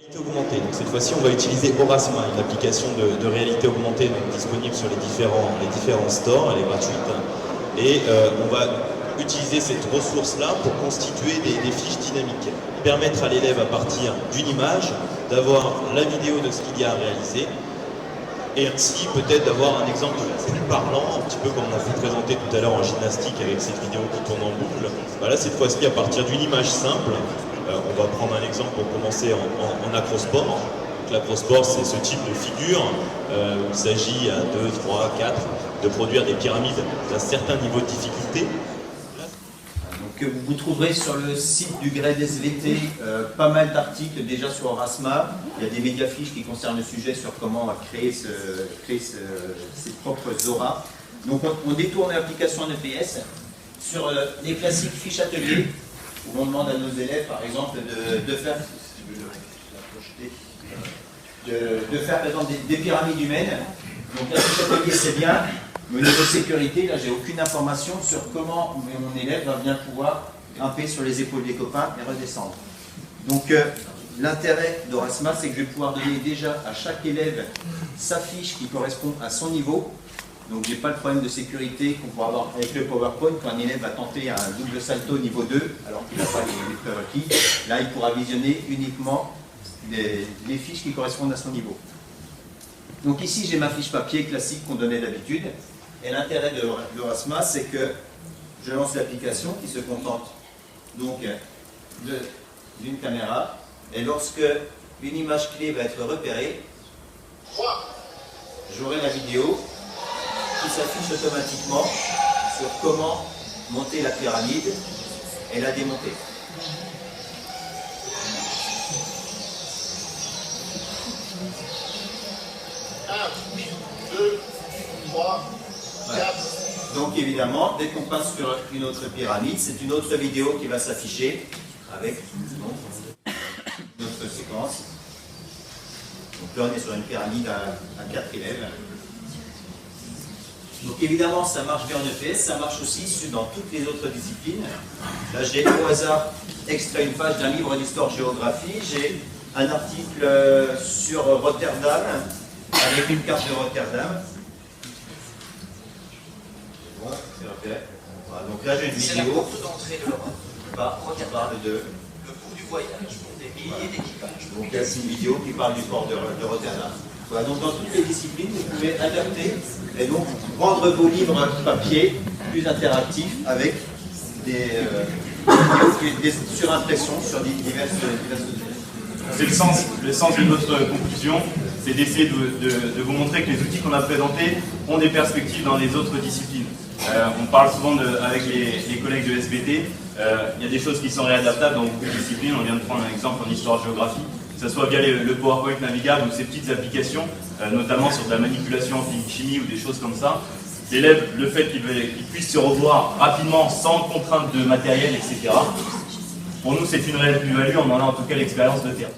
Réalité augmentée. Donc cette fois-ci, on va utiliser Aurasma, une application de réalité augmentée donc disponible sur les différents stores, elle est gratuite. Et on va utiliser cette ressource-là pour constituer des fiches dynamiques, permettre à l'élève à partir d'une image d'avoir la vidéo de ce qu'il y a à réaliser et ainsi peut-être d'avoir un exemple plus parlant, un petit peu comme on a pu présenter tout à l'heure en gymnastique avec cette vidéo qui tourne en boucle. Voilà, cette fois-ci à partir d'une image simple. On va prendre un exemple pour commencer en acrosport. L'acrosport, c'est ce type de figure où il s'agit à 2, 3, 4 de produire des pyramides d'un certain niveau de difficulté. Donc, vous trouverez sur le site du GRED SVT pas mal d'articles déjà sur Aurasma. Il y a des méga-fiches qui concernent le sujet sur comment créer ses propres auras. Donc on détourne l'application en EPS sur les classiques fiches ateliers où on demande à nos élèves par exemple de faire par exemple des pyramides humaines. Donc la fiche atelier c'est bien, mais au niveau de sécurité, là j'ai aucune information sur comment mon élève va bien pouvoir grimper sur les épaules des copains et redescendre. Donc l'intérêt d'Aurasma, c'est que je vais pouvoir donner déjà à chaque élève sa fiche qui correspond à son niveau. Donc j'ai pas le problème de sécurité qu'on pourra avoir avec le PowerPoint quand un élève va tenter un double salto niveau 2 alors qu'il n'a pas les prérequis. Là il pourra visionner uniquement les fiches qui correspondent à son niveau. Donc ici j'ai ma fiche papier classique qu'on donnait d'habitude. Et l'intérêt de l'Aurasma, c'est que je lance l'application qui se contente donc d'une caméra. Et lorsque une image clé va être repérée, j'aurai la vidéo qui s'affiche automatiquement sur comment monter la pyramide et la démonter. Voilà. Donc évidemment, dès qu'on passe sur une autre pyramide, c'est une autre vidéo qui va s'afficher avec une autre séquence. Donc là on est sur une pyramide à 4 élèves. Donc évidemment ça marche bien en EPS, ça marche aussi dans toutes les autres disciplines. Là j'ai au hasard extrait une page d'un livre d'histoire-géographie, j'ai un article sur Rotterdam avec une carte de Rotterdam. Bon, c'est ok. Voilà, donc là j'ai une vidéo. C'est la porte d'entrée de l'Europe. Qui parle de le coût du voyage pour des milliers d'équipages. Donc il y a une vidéo qui parle du port de Rotterdam. Voilà, donc dans toutes les disciplines, vous pouvez adapter et donc rendre vos livres papier plus interactifs avec des vidéos, des surimpressions sur diverses C'est le sens de notre conclusion, c'est d'essayer de vous montrer que les outils qu'on a présentés ont des perspectives dans les autres disciplines. On parle souvent avec les collègues de SVT, il y a des choses qui sont réadaptables dans beaucoup de disciplines. On vient de prendre un exemple en histoire-géographie, que ce soit via le PowerPoint navigable ou ces petites applications, notamment sur de la manipulation en physique-chimie ou des choses comme ça. L'élève, le fait qu'il puisse se revoir rapidement sans contrainte de matériel, etc. Pour nous, c'est une réelle plus-value, on en a en tout cas l'expérience de terrain.